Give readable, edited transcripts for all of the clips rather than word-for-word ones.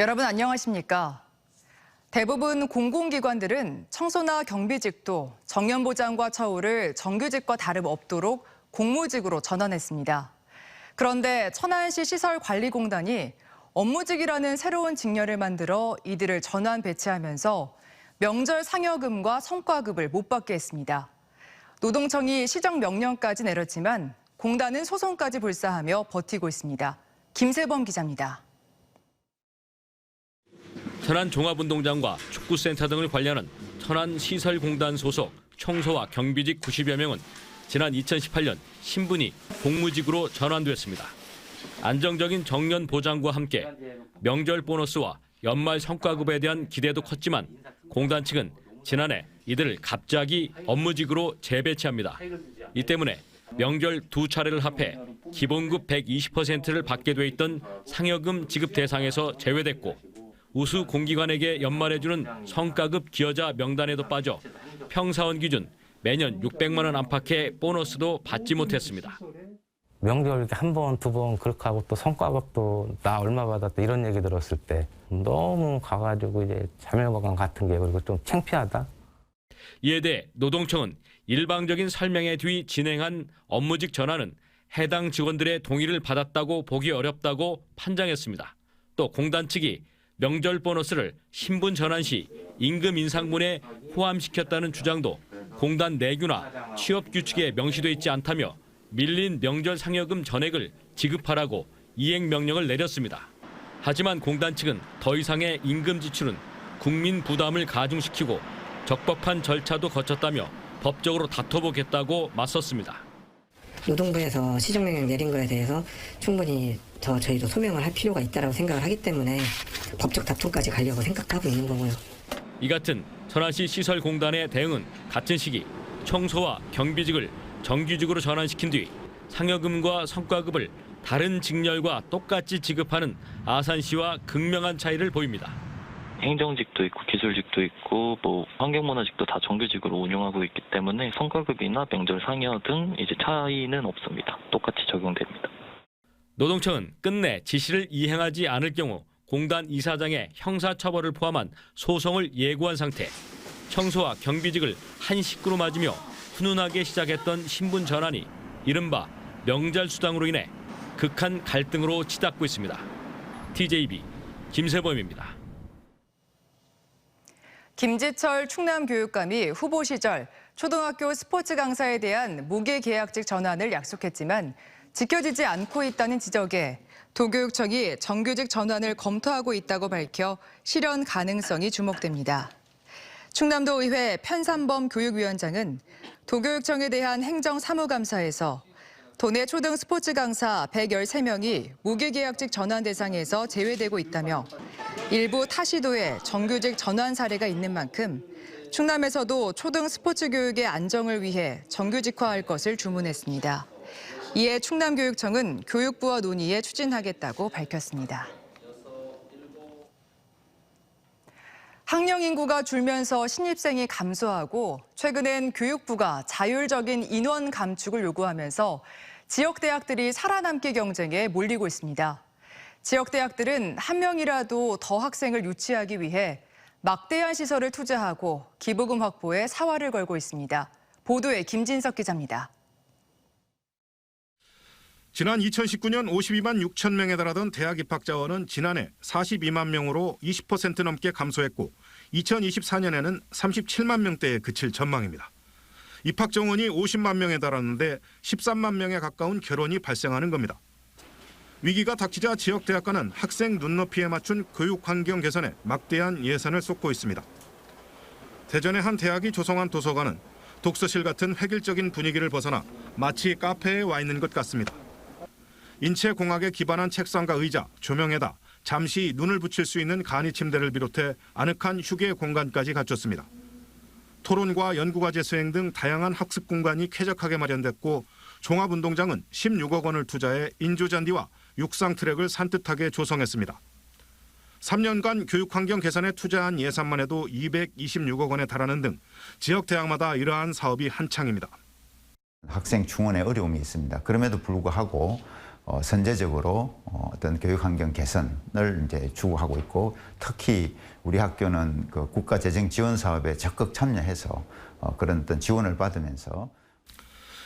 여러분 안녕하십니까? 대부분 공공기관들은 청소나 경비직도 정년보장과 처우를 정규직과 다름없도록 공무직으로 전환했습니다. 그런데 천안시 시설관리공단이 업무직이라는 새로운 직렬을 만들어 이들을 전환 배치하면서 명절 상여금과 성과급을 못 받게 했습니다. 노동청이 시정 명령까지 내렸지만 공단은 소송까지 불사하며 버티고 있습니다. 김세범 기자입니다. 천안 종합운동장과 축구센터 등을 관리하는 천안시설공단 소속 청소와 경비직 90여 명은 지난 2018년 신분이 공무직으로 전환됐습니다. 안정적인 정년 보장과 함께 명절 보너스와 연말 성과급에 대한 기대도 컸지만 공단 측은 지난해 이들을 갑자기 업무직으로 재배치합니다. 이 때문에 명절 두 차례를 합해 기본급 120%를 받게 돼 있던 상여금 지급 대상에서 제외됐고 우수 공기관에게 연말해주는 성과급 기여자 명단에도 빠져 평사원 기준 매년 600만 원 안팎의 보너스도 받지 못했습니다. 명절 한 번, 두 번 그렇게 하고 또 성과급도 나 얼마 받았다 이런 얘기 들었을 때 너무 가가지고 이제 자멸과감 같은 게 그리고 좀 창피하다. 이에 대해 노동청은 일방적인 설명에 뒤 진행한 업무직 전환은 해당 직원들의 동의를 받았다고 보기 어렵다고 판정했습니다. 또 공단 측이 명절 보너스를 신분 전환 시 임금 인상분에 포함시켰다는 주장도 공단 내규나 취업 규칙에 명시돼 있지 않다며 밀린 명절 상여금 전액을 지급하라고 이행 명령을 내렸습니다. 하지만 공단 측은 더 이상의 임금 지출은 국민 부담을 가중시키고 적법한 절차도 거쳤다며 법적으로 다퉈보겠다고 맞섰습니다. 노동부에서 시정명령 내린 거에 대해서 충분히 저희도 소명을 할 필요가 있다고 생각을 하기 때문에 법적 다툼까지 가려고 생각하고 있는 거고요. 이 같은 천안시 시설공단의 대응은 같은 시기 청소와 경비직을 정규직으로 전환시킨 뒤 상여금과 성과급을 다른 직렬과 똑같이 지급하는 아산시와 극명한 차이를 보입니다. 행정직도 있고 기술직도 있고 환경문화직도 다 정규직으로 운영하고 있기 때문에 성과급이나 명절 상여 등 이제 차이는 없습니다. 똑같이 적용됩니다. 노동청은 끝내 지시를 이행하지 않을 경우 공단 이사장의 형사처벌을 포함한 소송을 예고한 상태. 청소와 경비직을 한 식구로 맞으며 훈훈하게 시작했던 신분 전환이 이른바 명절 수당으로 인해 극한 갈등으로 치닫고 있습니다. TJB 김세범입니다. 김지철 충남교육감이 후보 시절 초등학교 스포츠 강사에 대한 무계계약직 전환을 약속했지만 지켜지지 않고 있다는 지적에 도교육청이 정규직 전환을 검토하고 있다고 밝혀 실현 가능성이 주목됩니다. 충남도의회 편삼범 교육위원장은 도교육청에 대한 행정사무감사에서 도내 초등 스포츠 강사 113명이 무계계약직 전환 대상에서 제외되고 있다며 일부 타시도에 정규직 전환 사례가 있는 만큼 충남에서도 초등 스포츠 교육의 안정을 위해 정규직화할 것을 주문했습니다. 이에 충남교육청은 교육부와 논의해 추진하겠다고 밝혔습니다. 학령 인구가 줄면서 신입생이 감소하고 최근엔 교육부가 자율적인 인원 감축을 요구하면서 지역대학들이 살아남기 경쟁에 몰리고 있습니다. 지역대학들은 한 명이라도 더 학생을 유치하기 위해 막대한 시설을 투자하고 기부금 확보에 사활을 걸고 있습니다. 보도에 김진석 기자입니다. 지난 2019년 52만 6천 명에 달하던 대학 입학 자원은 지난해 42만 명으로 20% 넘게 감소했고 2024년에는 37만 명대에 그칠 전망입니다. 입학 정원이 50만 명에 달하는데 13만 명에 가까운 결혼이 발생하는 겁니다. 위기가 닥치자 지역대학가는 학생 눈높이에 맞춘 교육 환경 개선에 막대한 예산을 쏟고 있습니다. 대전의 한 대학이 조성한 도서관은 독서실 같은 획일적인 분위기를 벗어나 마치 카페에 와 있는 것 같습니다. 인체공학에 기반한 책상과 의자, 조명에다 잠시 눈을 붙일 수 있는 간이 침대를 비롯해 아늑한 휴게 공간까지 갖췄습니다. 토론과 연구과제 수행 등 다양한 학습 공간이 쾌적하게 마련됐고 종합운동장은 16억 원을 투자해 인조잔디와 육상 트랙을 산뜻하게 조성했습니다. 3년간 교육환경 개선에 투자한 예산만 해도 226억 원에 달하는 등 지역 대학마다 이러한 사업이 한창입니다. 학생 충원에 어려움이 있습니다. 그럼에도 불구하고 선제적으로 어떤 교육 환경 개선을 이제 추구하고 있고, 특히 우리 학교는 그 국가 재정 지원 사업에 적극 참여해서 그런 어떤 지원을 받으면서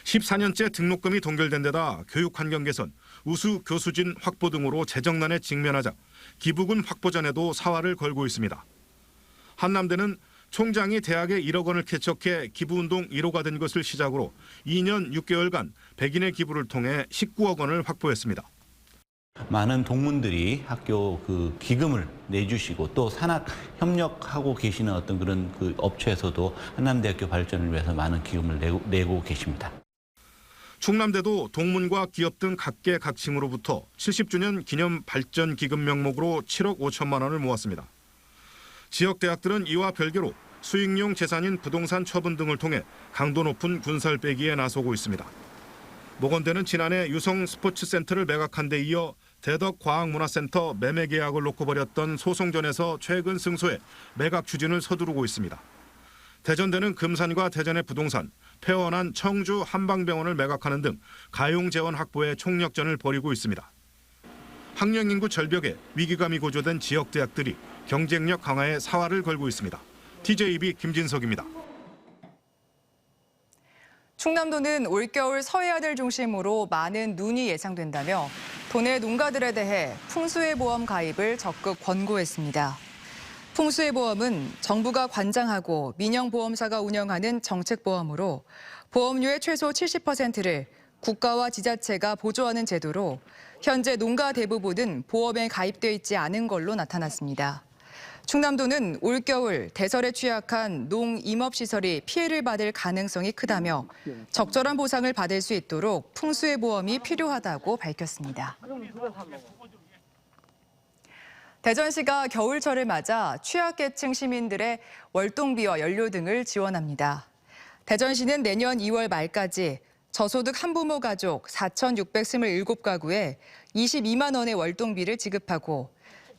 14년째 등록금이 동결된 데다 교육 환경 개선, 우수 교수진 확보 등으로 재정난에 직면하자 기부금 확보 전에도 사활을 걸고 있습니다. 한남대는 총장이 대학에 1억 원을 개척해 기부운동 1호가 된 것을 시작으로 2년 6개월간 백인의 기부를 통해 19억 원을 확보했습니다. 많은 동문들이 학교 그 기금을 내주시고 또 산학 협력하고 계시는 어떤 그런 그 업체에서도 한남대학교 발전을 위해서 많은 기금을 내고 계십니다. 충남대도 동문과 기업 등 각계 각층으로부터 70주년 기념 발전 기금 명목으로 7억 5천만 원을 모았습니다. 지역 대학들은 이와 별개로 수익용 재산인 부동산 처분 등을 통해 강도 높은 군살 빼기에 나서고 있습니다. 모건대는 지난해 유성 스포츠센터를 매각한 데 이어 대덕과학문화센터 매매 계약을 놓고 벌였던 소송전에서 최근 승소해 매각 추진을 서두르고 있습니다. 대전대는 금산과 대전의 부동산, 폐원한 청주 한방병원을 매각하는 등 가용 재원 확보에 총력전을 벌이고 있습니다. 학령 인구 절벽에 위기감이 고조된 지역 대학들이 경쟁력 강화에 사활을 걸고 있습니다. TJB 김진석입니다. 충남도는 올겨울 서해안을 중심으로 많은 눈이 예상된다며 도내 농가들에 대해 풍수해보험 가입을 적극 권고했습니다. 풍수해보험은 정부가 관장하고 민영보험사가 운영하는 정책보험으로 보험료의 최소 70%를 국가와 지자체가 보조하는 제도로 현재 농가 대부분은 보험에 가입돼 있지 않은 걸로 나타났습니다. 충남도는 올겨울 대설에 취약한 농임업시설이 피해를 받을 가능성이 크다며 적절한 보상을 받을 수 있도록 풍수해보험이 필요하다고 밝혔습니다. 대전시가 겨울철을 맞아 취약계층 시민들의 월동비와 연료 등을 지원합니다. 대전시는 내년 2월 말까지 저소득 한부모 가족 4,627가구에 22만 원의 월동비를 지급하고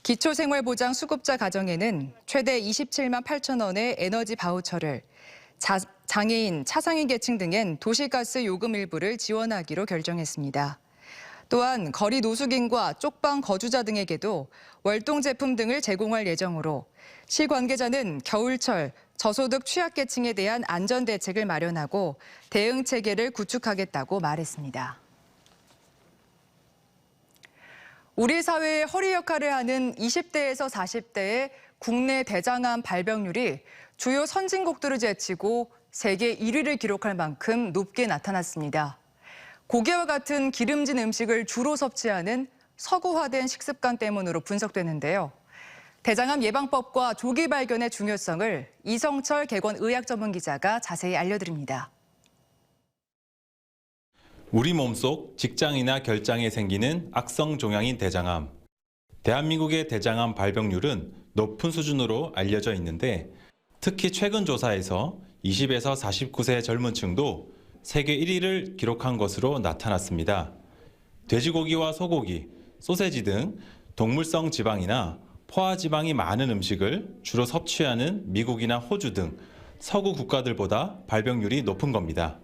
기초생활보장 수급자 가정에는 최대 27만 8천 원의 에너지 바우처를, 장애인, 차상위 계층 등엔 도시가스 요금 일부를 지원하기로 결정했습니다. 또한 거리 노숙인과 쪽방 거주자 등에게도 월동 제품 등을 제공할 예정으로 시 관계자는 겨울철 저소득 취약계층에 대한 안전 대책을 마련하고 대응 체계를 구축하겠다고 말했습니다. 우리 사회의 허리 역할을 하는 20대에서 40대의 국내 대장암 발병률이 주요 선진국들을 제치고 세계 1위를 기록할 만큼 높게 나타났습니다. 고기와 같은 기름진 음식을 주로 섭취하는 서구화된 식습관 때문으로 분석되는데요. 대장암 예방법과 조기 발견의 중요성을 이성철 개건 의학 전문 기자가 자세히 알려드립니다. 우리 몸속 직장이나 결장에 생기는 악성 종양인 대장암. 대한민국의 대장암 발병률은 높은 수준으로 알려져 있는데 특히 최근 조사에서 20에서 49세 젊은 층도 세계 1위를 기록한 것으로 나타났습니다. 돼지고기와 소고기, 소세지 등 동물성 지방이나 포화지방이 많은 음식을 주로 섭취하는 미국이나 호주 등 서구 국가들보다 발병률이 높은 겁니다.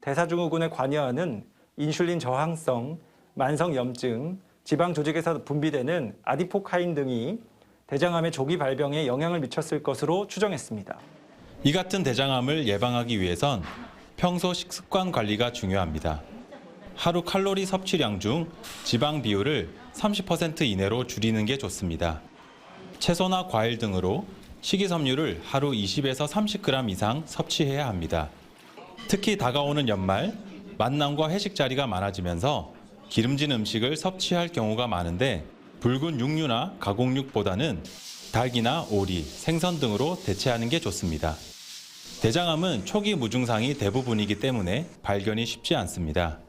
대사증후군에 관여하는 인슐린 저항성, 만성염증, 지방 조직에서 분비되는 아디포카인 등이 대장암의 조기 발병에 영향을 미쳤을 것으로 추정했습니다. 이 같은 대장암을 예방하기 위해선 평소 식습관 관리가 중요합니다. 하루 칼로리 섭취량 중 지방 비율을 30% 이내로 줄이는 게 좋습니다. 채소나 과일 등으로 식이섬유를 하루 20에서 30g 이상 섭취해야 합니다. 특히 다가오는 연말, 만남과 회식 자리가 많아지면서 기름진 음식을 섭취할 경우가 많은데 붉은 육류나 가공육보다는 닭이나 오리, 생선 등으로 대체하는 게 좋습니다. 대장암은 초기 무증상이 대부분이기 때문에 발견이 쉽지 않습니다.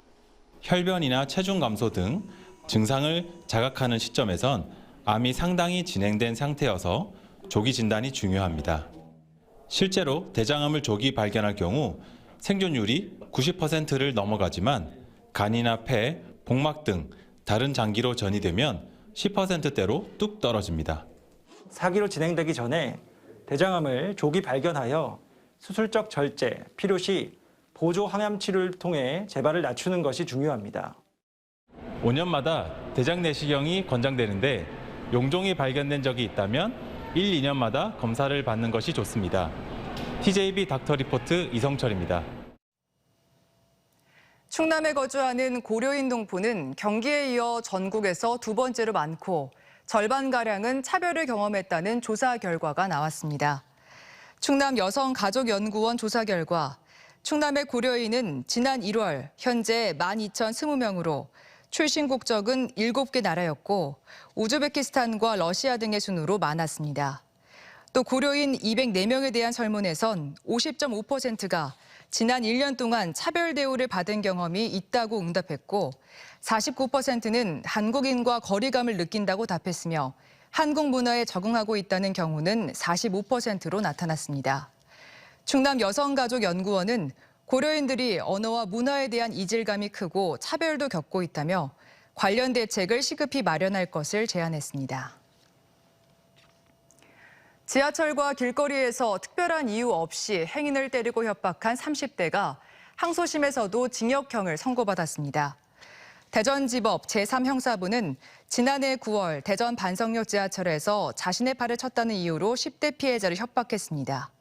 혈변이나 체중 감소 등 증상을 자각하는 시점에선 암이 상당히 진행된 상태여서 조기 진단이 중요합니다. 실제로 대장암을 조기 발견할 경우 생존율이 90%를 넘어가지만 간이나 폐, 복막 등 다른 장기로 전이되면 10%대로 뚝 떨어집니다. 사기로 진행되기 전에 대장암을 조기 발견하여 수술적 절제, 필요시 보조 항암 치료를 통해 재발을 낮추는 것이 중요합니다. 5년마다 대장 내시경이 권장되는데 용종이 발견된 적이 있다면 1, 2년마다 검사를 받는 것이 좋습니다. TJB 닥터 리포트 이성철입니다. 충남에 거주하는 고려인 동포는 경기에 이어 전국에서 두 번째로 많고 절반가량은 차별을 경험했다는 조사 결과가 나왔습니다. 충남 여성가족연구원 조사 결과 충남의 고려인은 지난 1월 현재 12,020명으로 출신 국적은 7개 나라였고 우즈베키스탄과 러시아 등의 순으로 많았습니다. 또 고려인 204명에 대한 설문에선 50.5%가 지난 1년 동안 차별 대우를 받은 경험이 있다고 응답했고 49%는 한국인과 거리감을 느낀다고 답했으며 한국 문화에 적응하고 있다는 경우는 45%로 나타났습니다. 충남 여성가족연구원은 고려인들이 언어와 문화에 대한 이질감이 크고 차별도 겪고 있다며 관련 대책을 시급히 마련할 것을 제안했습니다. 지하철과 길거리에서 특별한 이유 없이 행인을 때리고 협박한 30대가 항소심에서도 징역형을 선고받았습니다. 대전지법 제3형사부는 지난해 9월 대전 반석역 지하철에서 자신의 팔을 쳤다는 이유로 10대 피해자를 협박했습니다.